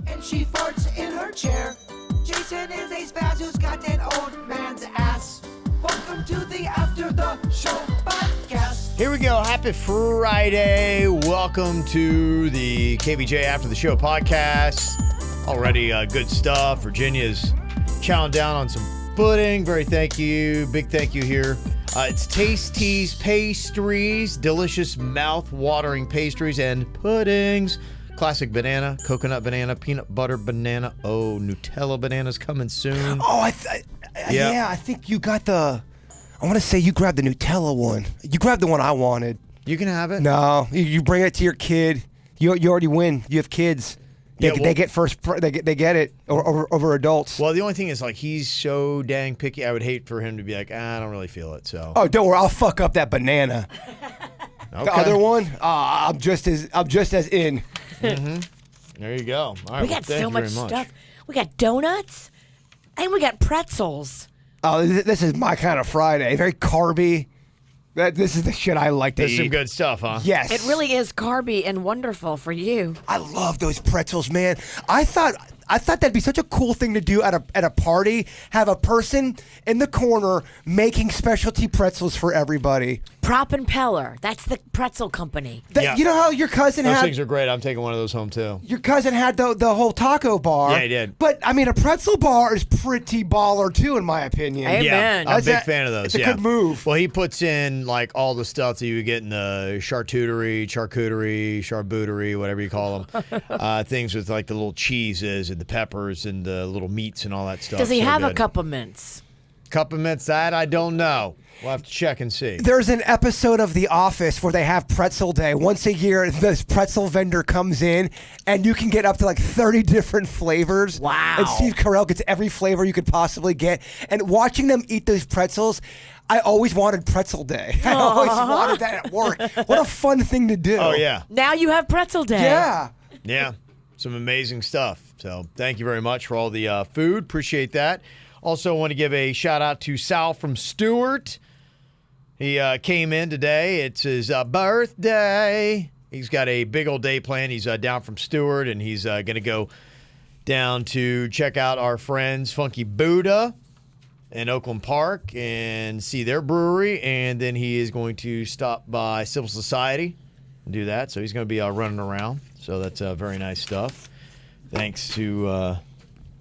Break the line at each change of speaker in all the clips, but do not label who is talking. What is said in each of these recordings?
And she farts in her chair. Jason is a spaz who's got an old man's ass. Welcome to the After the Show podcast.
Here we go. Happy Friday. Welcome to the KVJ After the Show podcast. Already good stuff. Virginia's chowing down on some pudding. Big thank you here. It's Tasty's Pastries. Delicious mouth-watering pastries and puddings. Classic banana, coconut banana, peanut butter banana. Oh, Nutella banana's coming soon.
Oh, I think you got the... I want to say you grabbed the Nutella one. You grabbed the one I wanted.
You can have it.
No, you bring it to your kid. You already win. You have kids. They get first. They get it over adults.
Well, the only thing is, like, he's so dang picky. I would hate for him to be like, I don't really feel it. So.
Oh, don't worry. I'll fuck up that banana.
Okay.
The other one, I'm just as in.
Mm-hmm. There you go. All right,
we got so much stuff. We got donuts, and we got pretzels.
Oh, this is my kind of Friday. Very carby. This is the shit I like to eat.
This is some good stuff, huh?
Yes.
It really is carby and wonderful for you.
I love those pretzels, man. I thought that'd be such a cool thing to do at a party. Have a person in the corner making specialty pretzels for everybody.
Prop and Peller. That's the pretzel company.
Yeah.
You know how your cousin
Those
had...
things are great. I'm taking one of those home, too.
Your cousin had the whole taco bar.
Yeah, he did.
But, I mean, a pretzel bar is pretty baller, too, in my opinion.
Amen.
Yeah, I'm a big fan of those.
It's a good move.
Well, he puts in, like, all the stuff that you would get in the charcuterie, whatever you call them. Things with, like, the little cheeses and the peppers and the little meats and all that stuff.
Does he have
good.
a cup of mints?
Cup of mints? That I don't know. We'll have to check and see.
There's an episode of The Office where they have pretzel day. Once a year, this pretzel vendor comes in, and you can get up to like 30 different flavors.
Wow.
And Steve Carell gets every flavor you could possibly get. And watching them eat those pretzels, I always wanted pretzel day. I always wanted that at work. What a fun thing to do.
Oh, yeah.
Now you have pretzel day.
Yeah.
Yeah. Some amazing stuff. So thank you very much for all the food. Appreciate that. Also want to give a shout out to Sal from Stewart. He came in today. It's his birthday. He's got a big old day planned. He's down from Stewart, and he's going to go down to check out our friends Funky Buddha in Oakland Park and see their brewery. And then he is going to stop by Civil Society and do that. So he's going to be running around. So that's very nice stuff. Thanks to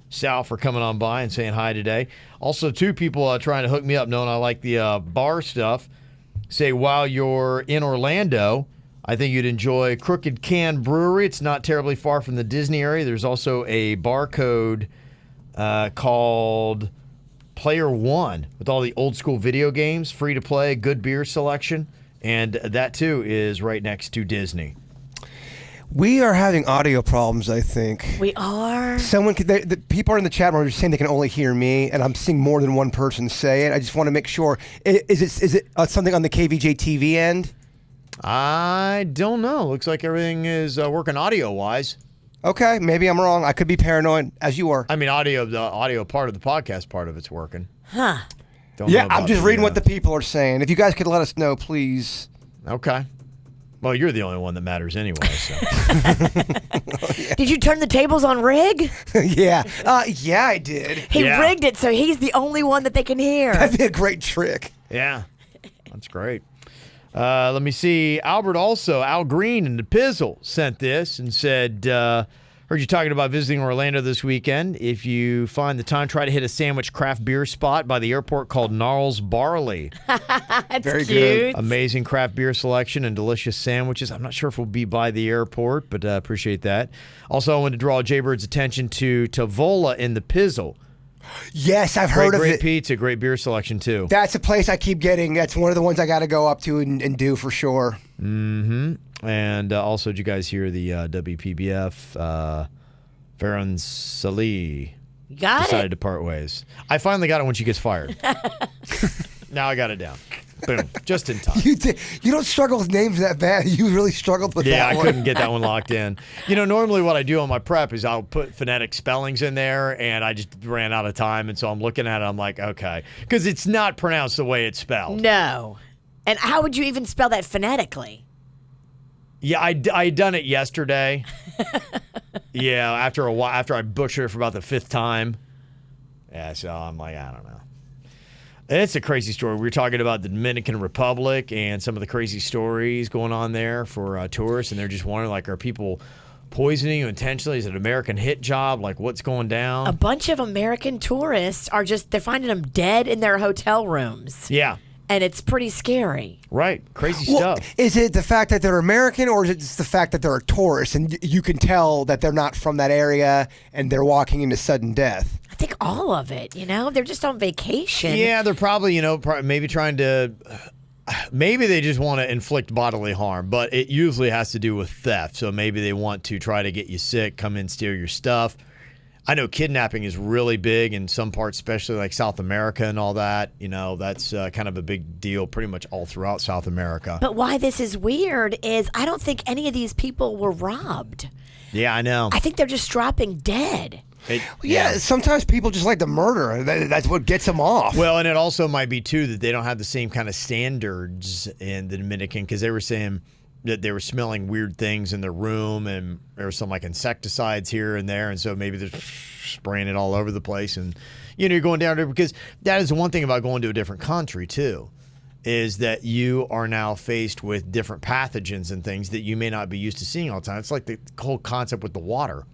Sal for coming on by and saying hi today. Also, two people trying to hook me up, knowing I like the bar stuff, say while you're in Orlando, I think you'd enjoy Crooked Can Brewery. It's not terribly far from the Disney area. There's also a barcode called Player One with all the old school video games, free to play, good beer selection, and that too is right next to Disney.
We are having audio problems, I think.
We are?
The people are in the chat room saying they can only hear me, and I'm seeing more than one person say it. I just want to make sure. Is it something on the KVJ TV end?
I don't know. Looks like everything is working audio-wise.
Okay, maybe I'm wrong. I could be paranoid, as you are.
I mean, the audio part of the podcast part of it's working.
Huh.
Don't know about
I'm just reading what the people are saying. If you guys could let us know, please.
Okay. Well, you're the only one that matters anyway. So.
Did you turn the tables on Rig?
Yeah. Yeah, I did.
He rigged it so he's the only one that they can hear.
That'd be a great trick.
Yeah. That's great. Let me see. Al Green in the Pizzle sent this and said, heard you talking about visiting Orlando this weekend. If you find the time, try to hit a sandwich craft beer spot by the airport called Gnarls Barley.
That's
very
cute.
good.
Amazing craft beer selection and delicious sandwiches. I'm not sure if we'll be by the airport, but appreciate that. Also, I wanted to draw Jaybird's attention to Tavola in the Pizzle.
Yes, I've heard of it.
Great pizza, great beer selection, too.
That's a place I keep getting. That's one of the ones I got to go up to and do for sure.
Mm-hmm. And also, did you guys hear the WPBF Farron Salih decided to part ways? I finally got it when she gets fired. Now I got it down. Boom. Just in time.
You don't struggle with names that bad. You really struggled with that one.
Yeah, I couldn't get that one locked in. You know, normally what I do on my prep is I'll put phonetic spellings in there, and I just ran out of time, and so I'm looking at it, I'm like, okay. Because it's not pronounced the way it's spelled.
No. And how would you even spell that phonetically?
Yeah, I done it yesterday. Yeah, after a while, after I butchered it for about the 5th time. Yeah, so I'm like, I don't know. It's a crazy story. We were talking about the Dominican Republic and some of the crazy stories going on there for tourists, and they're just wondering, like, are people poisoning you intentionally? Is it an American hit job? Like, what's going down?
A bunch of American tourists they're finding them dead in their hotel rooms.
Yeah.
And it's pretty scary.
Right. Crazy
Well,
stuff.
is it the fact that they're American, or is it just the fact that they're a tourist and you can tell that they're not from that area and they're walking into sudden death?
I think all of it, they're just on vacation.
Yeah, they're probably, maybe trying to, maybe they just want to inflict bodily harm, but it usually has to do with theft. So maybe they want to try to get you sick, come in, steal your stuff. I know kidnapping is really big in some parts, especially like South America and all that. That's kind of a big deal pretty much all throughout South America.
But why this is weird is I don't think any of these people were robbed.
Yeah, I know.
I think they're just dropping dead.
Yeah, sometimes people just like to murder. That's what gets them off.
Well, and it also might be, too, that they don't have the same kind of standards in the Dominican, because they were saying that they were smelling weird things in their room, and there were some like insecticides here and there, and so maybe they're spraying it all over the place. And, you're going down there, because that is one thing about going to a different country, too, is that you are now faced with different pathogens and things that you may not be used to seeing all the time. It's like the whole concept with the water.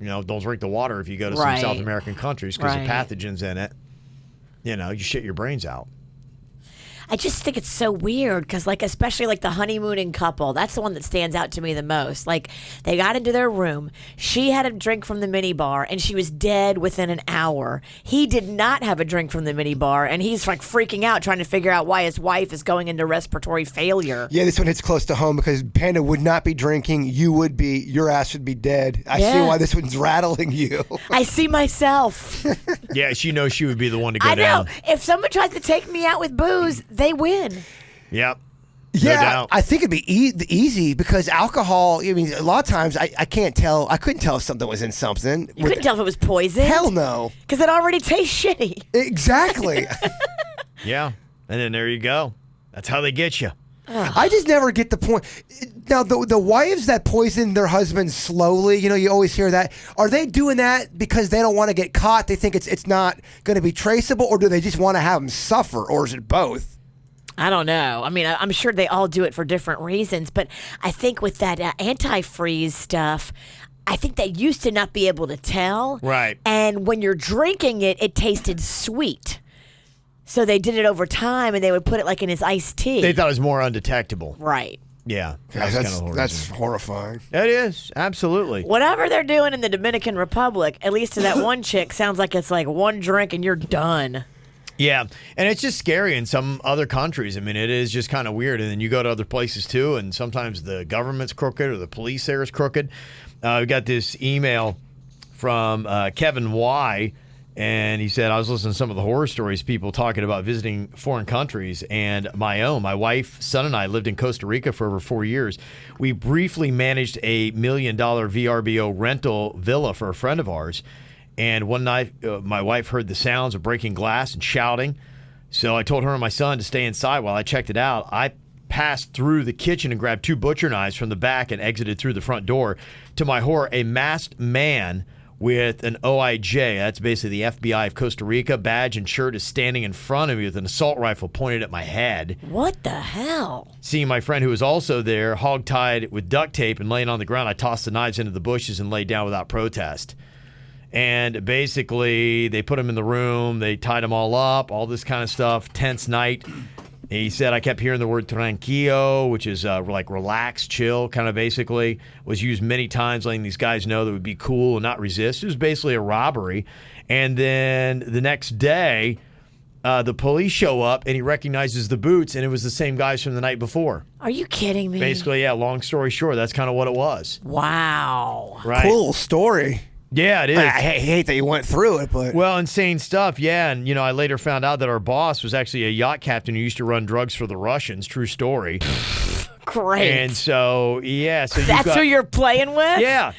Don't drink the water if you go to some South American countries because of pathogens in it. You shit your brains out.
I just think it's so weird because, especially the honeymooning couple, that's the one that stands out to me the most. They got into their room. She had a drink from the minibar, and she was dead within an hour. He did not have a drink from the minibar, and he's freaking out, trying to figure out why his wife is going into respiratory failure.
Yeah, this one hits close to home because Panda would not be drinking. Your ass would be dead. I see why this one's rattling you.
I see myself.
Yeah, she knows she would be the one to go
I
down.
know. If someone tries to take me out with booze, they win.
Yep.
Yeah,
no doubt.
I think it'd be easy because alcohol. I mean, a lot of times I can't tell. I couldn't tell if something was in something.
You couldn't tell if it was poison.
Hell no.
Because it already tastes shitty.
Exactly.
Yeah, and then there you go. That's how they get you.
I just never get the point. Now, the wives that poison their husbands slowly, you always hear that. Are they doing that because they don't want to get caught? They think it's not going to be traceable, or do they just want to have them suffer, or is it both?
I don't know. I mean, I'm sure they all do it for different reasons, but I think with that antifreeze stuff, I think they used to not be able to tell.
Right.
And when you're drinking it, it tasted sweet. So they did it over time, and they would put it in his iced tea.
They thought it was more undetectable.
Right.
Yeah.
That's horrifying.
It is. Absolutely.
Whatever they're doing in the Dominican Republic, at least to that one chick, sounds like it's one drink and you're done.
Yeah, and it's just scary in some other countries. I mean, it is just kind of weird. And then you go to other places, too, and sometimes the government's crooked or the police there is crooked. We got this email from Kevin Y., and he said, I was listening to some of the horror stories, people talking about visiting foreign countries, and my wife, son, and I lived in Costa Rica for over 4 years. We briefly managed a $1 million VRBO rental villa for a friend of ours. And one night, my wife heard the sounds of breaking glass and shouting. So I told her and my son to stay inside while I checked it out. I passed through the kitchen and grabbed 2 butcher knives from the back and exited through the front door. To my horror, a masked man with an OIJ, that's basically the FBI of Costa Rica, badge and shirt, is standing in front of me with an assault rifle pointed at my head.
What the hell?
Seeing my friend who was also there, hogtied with duct tape and laying on the ground, I tossed the knives into the bushes and laid down without protest. And basically, they put him in the room, they tied him all up, all this kind of stuff, tense night. He said, I kept hearing the word tranquilo, which is relax, chill, kind of basically, was used many times, letting these guys know that would be cool and not resist. It was basically a robbery. And then the next day, the police show up, and he recognizes the boots, and it was the same guys from the night before.
Are you kidding me?
Basically, yeah, long story short, that's kind of what it was.
Wow.
Right.
Cool story.
Yeah, it is.
I hate that you went through it, but
Well, insane stuff, yeah. And, I later found out that our boss was actually a yacht captain who used to run drugs for the Russians. True story.
Great.
And so, yeah. So
That's who you're playing with?
Yeah.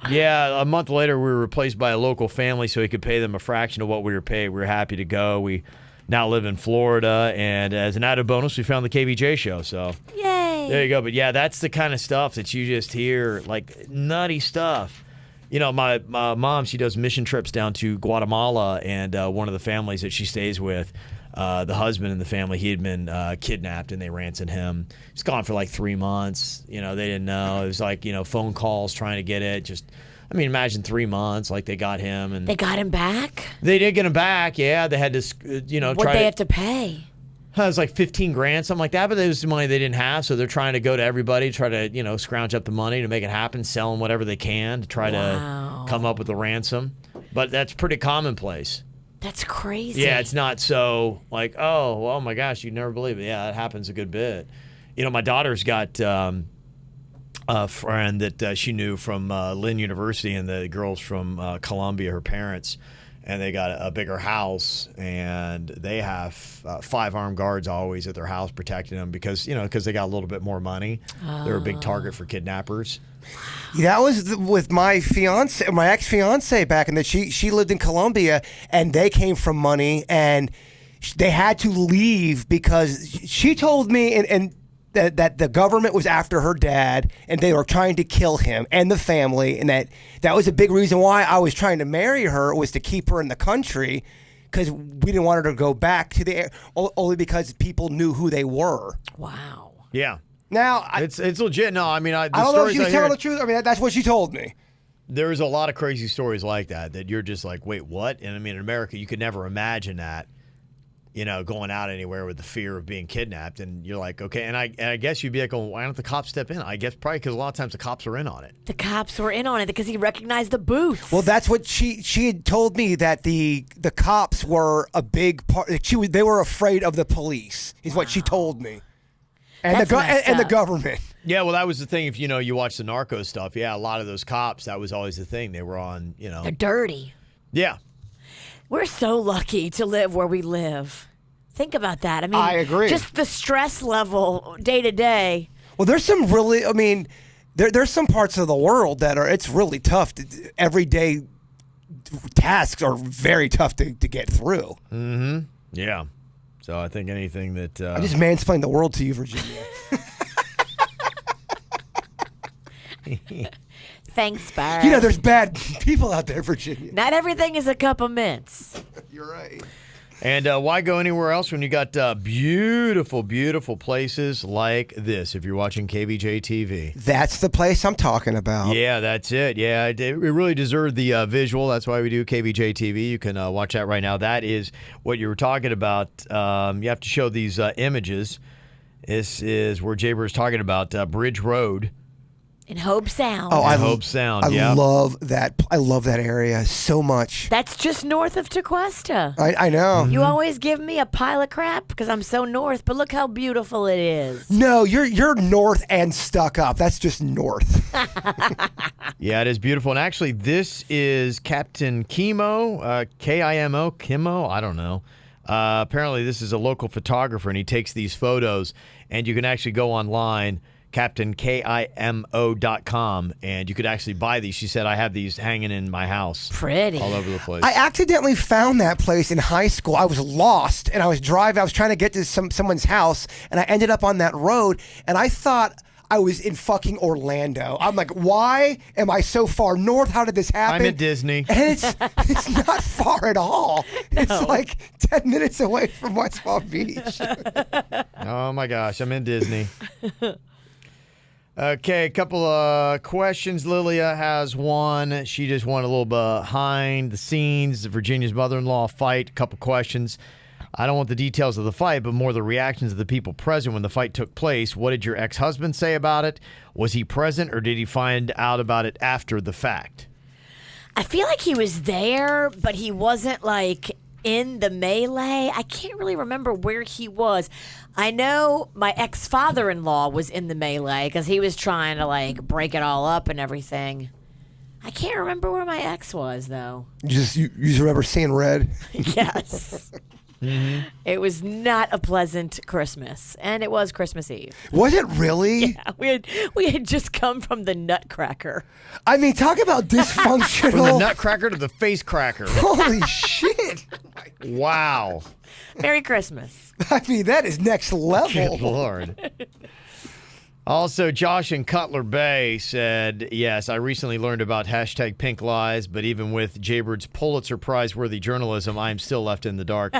Yeah, a month later, we were replaced by a local family so he could pay them a fraction of what we were paid. We were happy to go. We now live in Florida. And as an added bonus, we found the KVJ show. So,
Yay.
There you go. But yeah, that's the kind of stuff that you just hear, like nutty stuff. You know, my mom, she does mission trips down to Guatemala, and one of the families that she stays with, the husband in the family, he had been kidnapped, and they ransomed him. He's gone for like 3 months. You know, they didn't know. It was like, you know, phone calls trying to get it. Just, I mean, imagine 3 months, like they got him. And
They got him back?
they did get him back, yeah. They had to, you know,
What'd they have to pay?
it was like 15 grand, something like that, but it was money they didn't have, so they're trying to go to everybody, try to, you know, scrounge up the money to make it happen, sell them whatever they can to try to come up with a ransom. But that's pretty commonplace.
That's crazy.
Yeah, it's not so like, oh my gosh, you'd never believe it. Yeah, that happens a good bit. You know, my daughter's got a friend that she knew from Lynn University, and the girls from Columbia, her parents, and they got a bigger house, and they have 5 armed guards always at their house protecting them because they got a little bit more money. They're a big target for kidnappers.
That was with my fiance, my ex-fiance back in the. She lived in Colombia, and they came from money, and they had to leave because she told me and that the government was after her dad, and they were trying to kill him and the family, and that was a big reason why I was trying to marry her, was to keep her in the country, because we didn't want her to go back to the only because people knew who they were.
Wow.
Yeah.
Now
It's legit. No, I mean,
I don't know if she was telling the truth. I mean, that's what she told me.
There's a lot of crazy stories like that you're just like, wait, what? And I mean, in America, you could never imagine that, you know, going out anywhere with the fear of being kidnapped. And you're like, okay. And I guess you'd be like, why don't the cops step in? I guess probably because a lot of times the cops are in on it.
The cops were in on it because he recognized the booth.
Well, that's what she had told me, that the cops were a big part. They were afraid of the police, is what she told me. And
That's messed
the
up.
government.
Yeah, well, that was the thing. If you watch the Narcos stuff, yeah, a lot of those cops, that was always the thing. They were on,
They're dirty.
Yeah.
We're so lucky to live where we live. Think about that. I mean,
I agree.
Just the stress level day to day.
Well, there's some really, I mean, there's some parts of the world that it's really tough. Everyday tasks are very tough to get through.
Mm-hmm. Yeah. So I think anything that...
I just mansplained the world to you, Virginia.
Thanks, Barry.
There's bad people out there, Virginia.
Not everything is a cup of mints.
You're right.
And why go anywhere else when you got beautiful, beautiful places like this, if you're watching KVJ TV?
That's the place I'm talking about.
Yeah, that's it. Yeah, it really deserved the visual. That's why we do KVJ TV. You can watch that right now. That is what you were talking about. You have to show these images. This is where Jaber is talking about Bridge Road.
In Hope Sound.
Oh,
Hope Sound.
I love that. I love that area so much.
That's just north of Tequesta.
I know.
You always give me a pile of crap because I'm so north, but look how beautiful it is.
No, you're north and stuck up. That's just north.
Yeah, it is beautiful. And actually, this is Captain Kimo, K-I-M-O, Kimo, I don't know. Apparently, this is a local photographer, and he takes these photos, and you can actually go online, CaptainKimo.com, and you could actually buy these. She said, I have these hanging in my house.
Pretty.
All over the place.
I accidentally found that place in high school. I was lost, and I was driving. I was trying to get to someone's house, and I ended up on that road, and I thought I was in fucking Orlando. I'm like, why am I so far north? How did this happen?
I'm at Disney.
And it's not far at all.
No.
It's like 10 minutes away from West Palm Beach.
Oh, my gosh. I'm in Disney. Okay, a couple of questions. Lilia has one. She just wanted a little behind the scenes, Virginia's mother-in-law fight. A couple questions. I don't want the details of the fight, but more the reactions of the people present when the fight took place. What did your ex-husband say about it? Was he present, or did he find out about it after the fact?
I feel like he was there, but he wasn't like in the melee. I can't really remember where he was. I know my ex-father-in-law was in the melee because he was trying to like break it all up and everything. I can't remember where my ex was though.
You just remember seeing red?
Yes. Mm-hmm. It was not a pleasant Christmas, and it was Christmas Eve.
Was it really?
Yeah, we had just come from the Nutcracker.
I mean, talk about dysfunctional.
From the nutcracker to the face cracker.
Holy shit.
Wow.
Merry Christmas.
I mean, that is next level.
Good Lord. Also, Josh in Cutler Bay said, yes, I recently learned about hashtag pink lies, but even with Jaybird's Pulitzer Prize-worthy journalism, I am still left in the dark.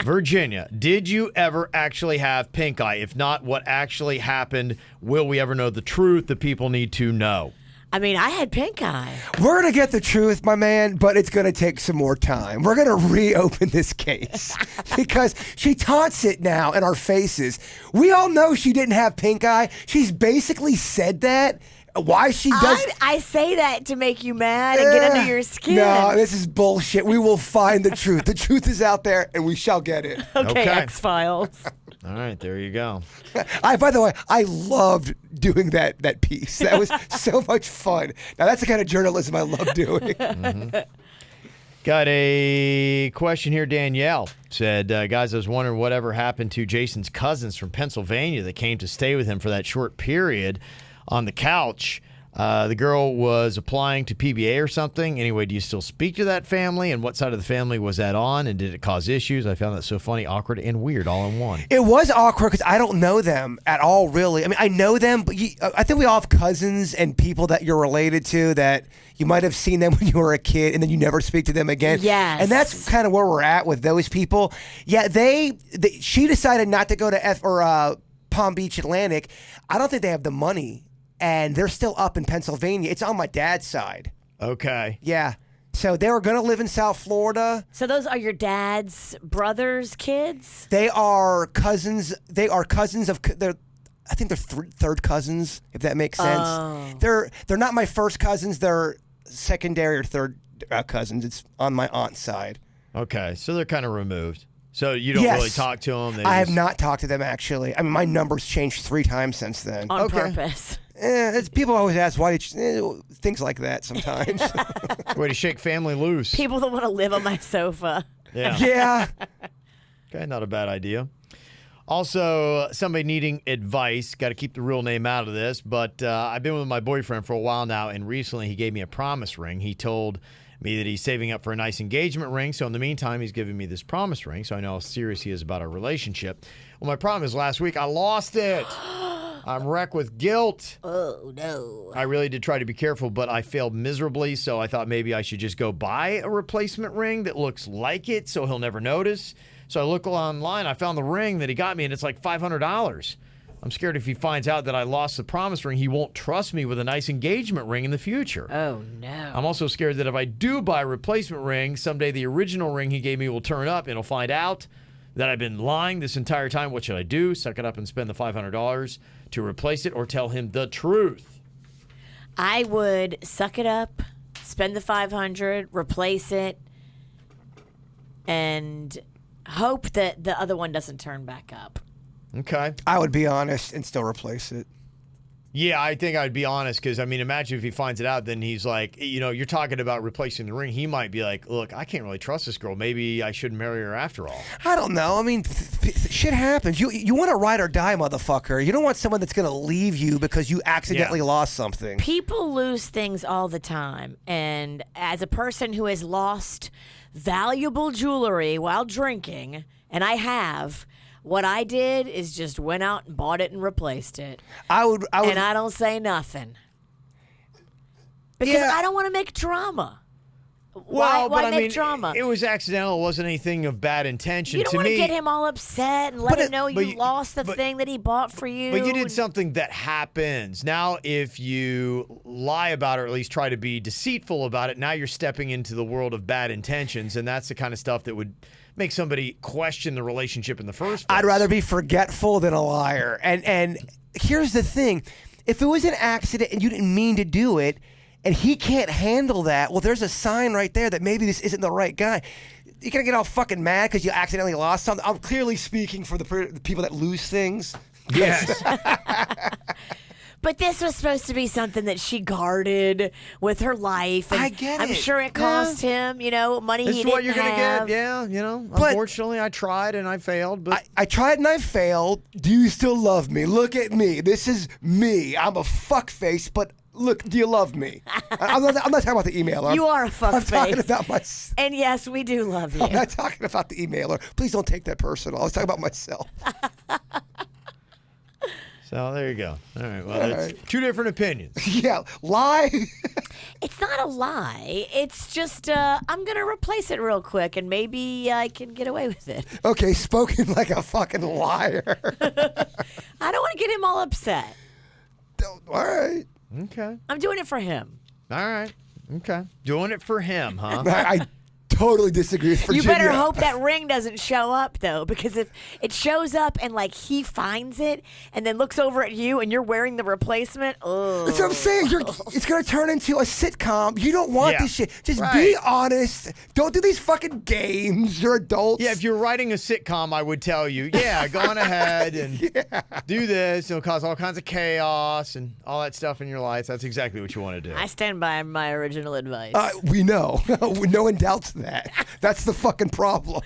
Virginia, did you ever actually have pink eye? If not, what actually happened? Will we ever know the truth? The people need to know.
I mean, I had pink eye.
We're going to get the truth, my man, but it's going to take some more time. We're going to reopen this case because she taunts it now in our faces. We all know she didn't have pink eye. She's basically said that. Why she does...
I say that to make you mad and get under your skin.
No, this is bullshit. We will find the truth. The truth is out there, and we shall get it.
Okay. X-Files.
All right, there you go.
By the way, I loved doing that piece. That was so much fun. Now, that's the kind of journalism I love doing.
Mm-hmm. Got a question here. Danielle said, guys, I was wondering whatever happened to Jason's cousins from Pennsylvania that came to stay with him for that short period on the couch. The girl was applying to PBA or something. Anyway, do you still speak to that family? And what side of the family was that on? And did it cause issues? I found that so funny, awkward, and weird all in one.
It was awkward because I don't know them at all, really. I mean, I know them, but I think we all have cousins and people that you're related to that you might have seen them when you were a kid and then you never speak to them again.
Yes.
And that's kind of where we're at with those people. Yeah, she decided not to go to Palm Beach Atlantic. I don't think they have the money. And they're still up in Pennsylvania. It's on my dad's side.
Okay.
Yeah. So they were going to live in South Florida.
So those are your dad's brothers' kids?
They are cousins. They are cousins of. I think they're third cousins, if that makes sense.
Oh.
They're not my first cousins. They're secondary or third cousins. It's on my aunt's side.
Okay, so they're kind of removed. So you don't really talk to them?
I have not talked to them, actually. I mean, my number's changed 3 times since then.
On purpose.
People always ask why things like that sometimes.
Way to shake family loose.
People that want to live on my sofa.
Yeah.
Yeah.
Okay, not a bad idea. Also, somebody needing advice. Got to keep the real name out of this, but I've been with my boyfriend for a while now, and recently he gave me a promise ring. He told me that he's saving up for a nice engagement ring, so in the meantime, he's giving me this promise ring, so I know how serious he is about our relationship. Well, my problem is last week I lost it. I'm wrecked with guilt.
Oh, no.
I really did try to be careful, but I failed miserably, so I thought maybe I should just go buy a replacement ring that looks like it so he'll never notice. So I look online, I found the ring that he got me, and it's like $500. I'm scared if he finds out that I lost the promise ring, he won't trust me with a nice engagement ring in the future.
Oh, no.
I'm also scared that if I do buy a replacement ring, someday the original ring he gave me will turn up, and he'll find out that I've been lying this entire time. What should I do? Suck it up and spend the $500 to replace it, or tell him the truth?
I would suck it up, spend the $500, replace it, and hope that the other one doesn't turn back up.
Okay.
I would be honest and still replace it.
Yeah, I think I'd be honest because, I mean, imagine if he finds it out, then he's like, you're talking about replacing the ring. He might be like, look, I can't really trust this girl. Maybe I shouldn't marry her after all.
I don't know. I mean, shit happens. You want to ride or die, motherfucker. You don't want someone that's going to leave you because you accidentally lost something.
People lose things all the time. And as a person who has lost valuable jewelry while drinking, and I have... What I did is just went out and bought it and replaced it.
I would,
and I don't say nothing. Because I don't want to make drama. Why make drama?
It was accidental. It wasn't anything of bad intention.
You don't want to get him all upset and let him know you lost the thing that he bought for you.
But you did something that happens. Now, if you lie about it, or at least try to be deceitful about it, now you're stepping into the world of bad intentions, and that's the kind of stuff that would make somebody question the relationship in the first place.
I'd rather be forgetful than a liar. And here's the thing. If it was an accident and you didn't mean to do it, and he can't handle that, well, there's a sign right there that maybe this isn't the right guy. You're going to get all fucking mad because you accidentally lost something. I'm clearly speaking for the people that lose things.
Yes.
But this was supposed to be something that she guarded with her life. And
I get it.
I'm sure it cost him, money
This
he
is what
didn't
you're gonna
have.
get. Yeah, unfortunately, I tried and I failed. But
I tried and I failed. Do you still love me? Look at me. This is me. I'm a fuckface, but look, do you love me? I'm not talking about the emailer.
You are a fuckface.
I'm talking about myself.
And yes, we do love you.
I'm not talking about the emailer. Please don't take that personal. I was talking about myself.
So there you go. All right. Well, that's two different opinions.
Yeah, lie.
It's not a lie. It's just I'm gonna replace it real quick, and maybe I can get away with it.
Okay, spoken like a fucking liar.
I don't want to get him all upset.
All right.
Okay.
I'm doing it for him.
All right. Okay. Doing it for him, huh?
I totally disagree with Virginia.
You better hope that ring doesn't show up, though, because if it shows up and like he finds it and then looks over at you and you're wearing the replacement, oh.
That's what I'm saying. It's going to turn into a sitcom. You don't want this shit. Just be honest. Don't do these fucking games. You're adults.
Yeah, if you're writing a sitcom, I would tell you, go on ahead and do this. It'll cause all kinds of chaos and all that stuff in your life. That's exactly what you want to do.
I stand by my original advice.
We know. No one doubts that. That's the fucking problem.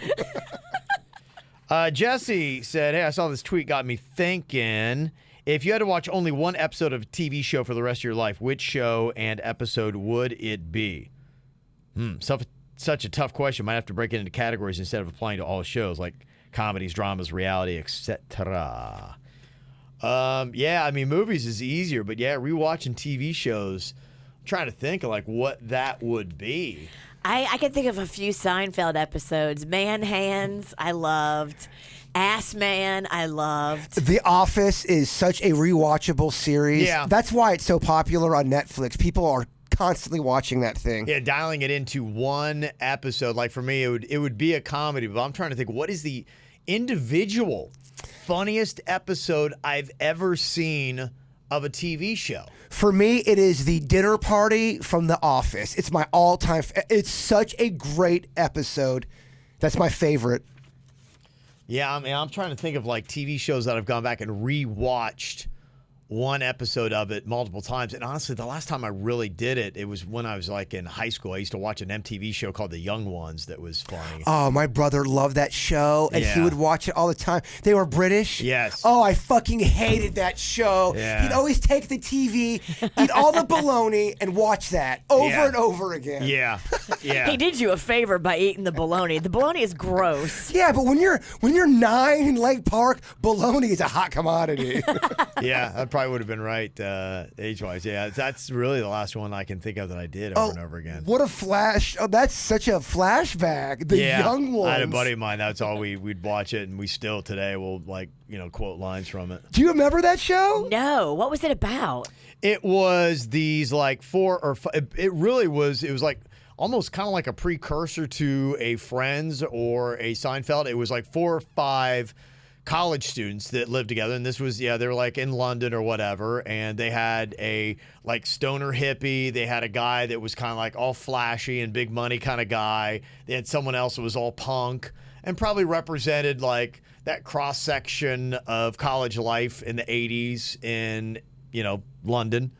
Jesse said, hey, I saw this tweet, got me thinking. If you had to watch only one episode of a TV show for the rest of your life, which show and episode would it be? Such a tough question. Might have to break it into categories instead of applying to all shows, like comedies, dramas, reality, etc. I mean, movies is easier, but rewatching TV shows, I'm trying to think of like what that would be.
I can think of a few Seinfeld episodes. Man Hands, I loved. Ass Man, I loved.
The Office is such a rewatchable series.
Yeah.
That's why it's so popular on Netflix. People are constantly watching that thing.
Yeah, dialing it into one episode. Like for me, it would be a comedy, but I'm trying to think, what is the individual funniest episode I've ever seen of a TV show?
For me, it is the dinner party from The Office. It's my all-time. It's such a great episode. That's my favorite.
Yeah, I mean, I'm trying to think of like TV shows that I've gone back and rewatched one episode of it multiple times. And honestly, the last time I really did it, it was when I was like in high school. I used to watch an MTV show called The Young Ones that was funny.
Oh, my brother loved that show, and he would watch it all the time. They were British.
Yes.
Oh, I fucking hated that show.
Yeah.
He'd always take the TV, eat all the bologna, and watch that over and over again.
Yeah.
He did you a favor by eating the bologna. The bologna is gross.
Yeah, but when you're 9 in Lake Park, bologna is a hot commodity.
Yeah, that probably would have been right age-wise. Yeah, that's really the last one I can think of that I did over and over again.
What a flash. Oh, that's such a flashback. The Young Ones.
I had a buddy of mine, that's all we'd watch it, and we still today will quote lines from it.
Do you remember that show?
No. What was it about?
It was these like it was like almost kind of like a precursor to a Friends or a Seinfeld. It was like 4 or 5 college students that lived together, and this was they were like in London or whatever, and they had a like stoner hippie, they had a guy that was kind of like all flashy and big money kind of guy, they had someone else that was all punk and probably represented like that cross section of college life in the 80s in London.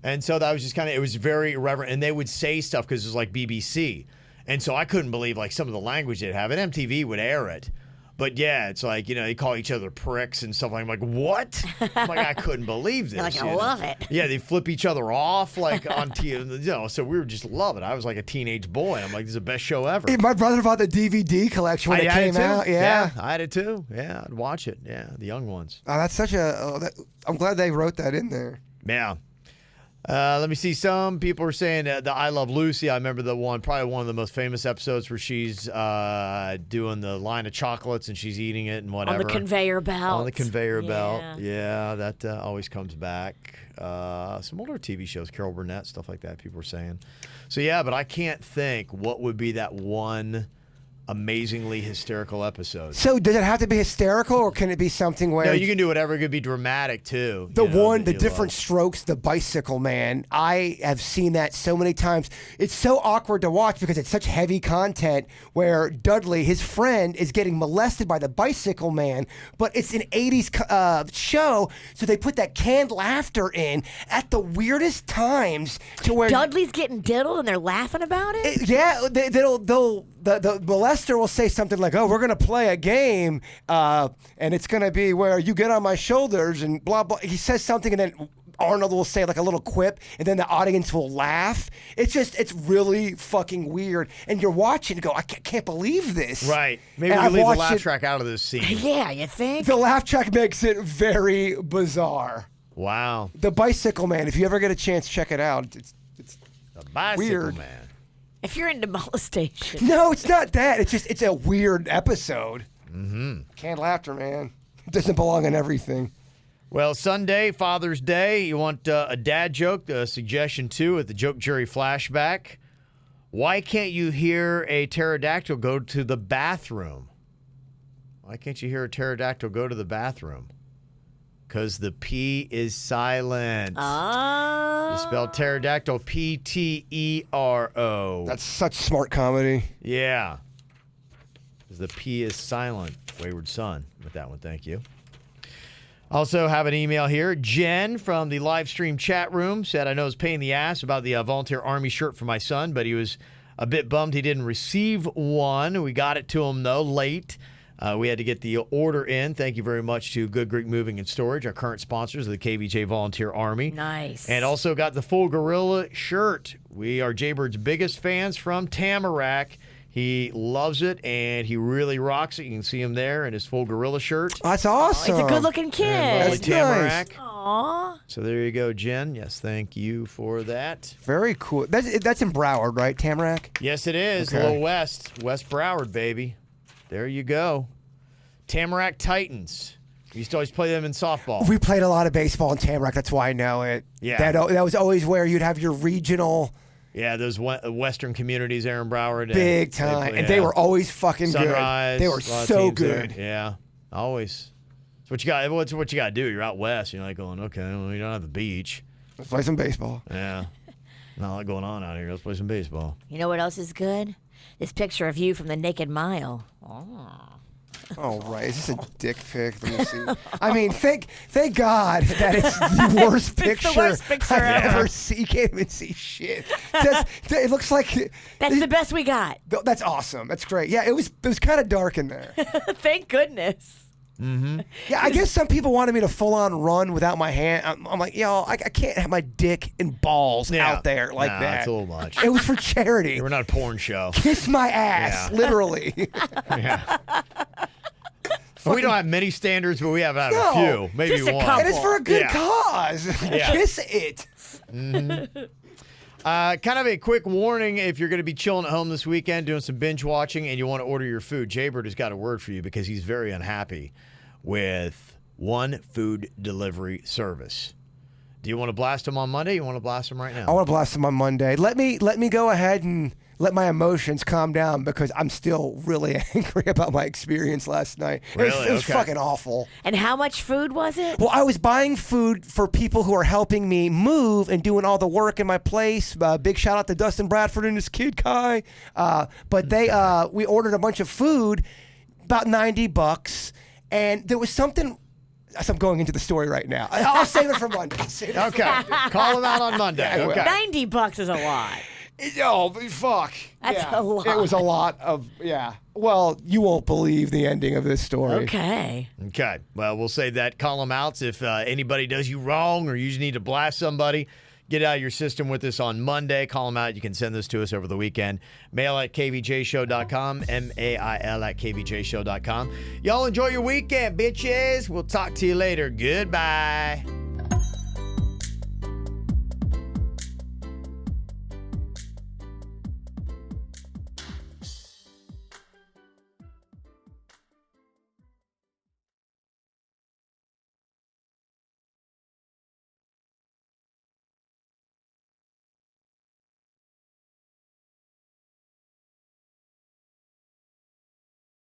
And so that was just kind of, it was very irreverent, and they would say stuff because it was like BBC, and so I couldn't believe like some of the language they'd have, and MTV would air it. But yeah, it's like, they call each other pricks and stuff. I'm like, what? I'm like, I couldn't believe this.
You're like, I love it.
Yeah, they flip each other off like on TV. So we were just loving it. I was like a teenage boy. I'm like, this is the best show ever.
Hey, my brother bought the DVD collection when it came out. Yeah,
I had it too. Yeah, I'd watch it. Yeah, The Young Ones.
Oh, that's such I'm glad they wrote that in there.
Yeah. Let me see. Some people are saying the I Love Lucy. I remember probably one of the most famous episodes where she's doing the line of chocolates and she's eating it and whatever.
On the conveyor belt.
On the conveyor belt. Yeah, that always comes back. Some older TV shows, Carol Burnett, stuff like that, people were saying. So, yeah, but I can't think what would be that one amazingly hysterical episode.
So does it have to be hysterical, or can it be something where...
No, you can do whatever. It could be dramatic, too.
The different strokes, the bicycle man. I have seen that so many times. It's so awkward to watch because it's such heavy content where Dudley, his friend, is getting molested by the bicycle man, but it's an 80s show, so they put that canned laughter in at the weirdest times to where...
Dudley's getting diddled and they're laughing about it?
The molester will say something like, oh, we're going to play a game, and it's going to be where you get on my shoulders and blah, blah. He says something, and then Arnold will say like a little quip, and then the audience will laugh. It's really fucking weird. And you're watching and go, I can't believe this.
Right. Maybe
And
we
I've
leave the
watched
laugh
it-
track out of this scene.
Yeah, you think?
The laugh track makes it very bizarre.
Wow.
The Bicycle Man, if you ever get a chance, check it out. It's
The Bicycle
Weird.
Man.
If you're into molestation.
no, it's not that. It's a weird episode. Canned laughter, man. It doesn't belong in everything.
Well, Sunday, Father's Day. You want a dad joke? A suggestion, too, at the Joke Jury Flashback. Why can't you hear a pterodactyl go to the bathroom? Why can't you hear a pterodactyl go to the bathroom? Because the P is silent. You spell pterodactyl Ptero.
That's such smart comedy.
Yeah. Because the P is silent. Wayward Son with that one. Thank you. Also have an email here. Jen from the live stream chat room said, I know it's a pain in the ass about the volunteer army shirt for my son, but he was a bit bummed he didn't receive one. We got it to him, though, late. We had to get the order in. Thank you very much to Good Greek Moving and Storage, our current sponsors of the KVJ Volunteer Army.
Nice.
And also got the full gorilla shirt. We are Jaybird's biggest fans from Tamarack. He loves it, and he really rocks it. You can see him there in his full gorilla shirt.
That's awesome.
He's a good-looking
And
kid.
lovely
That's
Tamarack.
Aw.
So there you go, Jen. Yes, thank you for that.
Very cool. That's in Broward, right? Tamarack?
Yes, it is.
Okay.
A little west Broward, baby. There you go. Tamarack Titans. We used to always play them in softball.
We played a lot of baseball in Tamarack. That's why I know it.
Yeah.
That was always where you'd have your regional
Yeah, those western communities there in Broward.
big time. And they were always fucking
Sunrise.
good. They were
a lot of
so
teams there.
good.
Yeah, always. It's what you got. What's what you got to do? You're out west. You're like going, okay, well, you don't have the beach.
Let's play some baseball.
Yeah, not a lot going on out here. Let's play some baseball.
You know what else is good? This picture of you from the Naked Mile.
Oh, right. Is this a dick pic? Let me see. I mean, thank God that it's the worst picture,
worst picture
I've
ever.
ever seen. You can't even see shit. It looks like
That's the best we got.
That's awesome. That's great. Yeah, it was kind of dark in there.
Thank goodness.
Yeah, I guess some people wanted me to full on run without my hand. I'm like, yo, I can't have my dick and balls out there like
Nah,
that.
That's a little much.
It was for charity.
We're not a porn show.
Kiss my ass,
Yeah.
literally.
Yeah. We don't have many standards, but we have had
No.
a few. Maybe
Just a
one.
couple.
And it's for a good
Yeah.
cause.
Yeah.
Kiss it.
Kind of a quick warning if you're going to be chilling at home this weekend, doing some binge watching, and you want to order your food. Jaybird has got a word for you because he's very unhappy with one food delivery service. Do you want to blast him on Monday? You want to blast him right now?
I want to blast him on Monday. Let me go ahead and let my emotions calm down because I'm still really angry about my experience last night.
Really?
It was
Okay.
fucking awful.
And how much food was it?
Well, I was buying food for people who are helping me move and doing all the work in my place. Big shout out to Dustin Bradford and his kid Kai. But we ordered a bunch of food, about $90, and there was something. As I'm going into the story right now. I'll save it for Monday.
Okay. Call him out on Monday.
Yeah, I will.
Okay.
$90 is a lot.
Oh, fuck.
That's a lot.
It was a lot of, yeah. Well, you won't believe the ending of this story.
Okay.
Okay. Well, we'll save that. Call them out. If anybody does you wrong or you just need to blast somebody, get out of your system with us on Monday. Call them out. You can send this to us over the weekend. Mail at kvjshow.com. MAIL at kvjshow.com. Y'all enjoy your weekend, bitches. We'll talk to you later. Goodbye.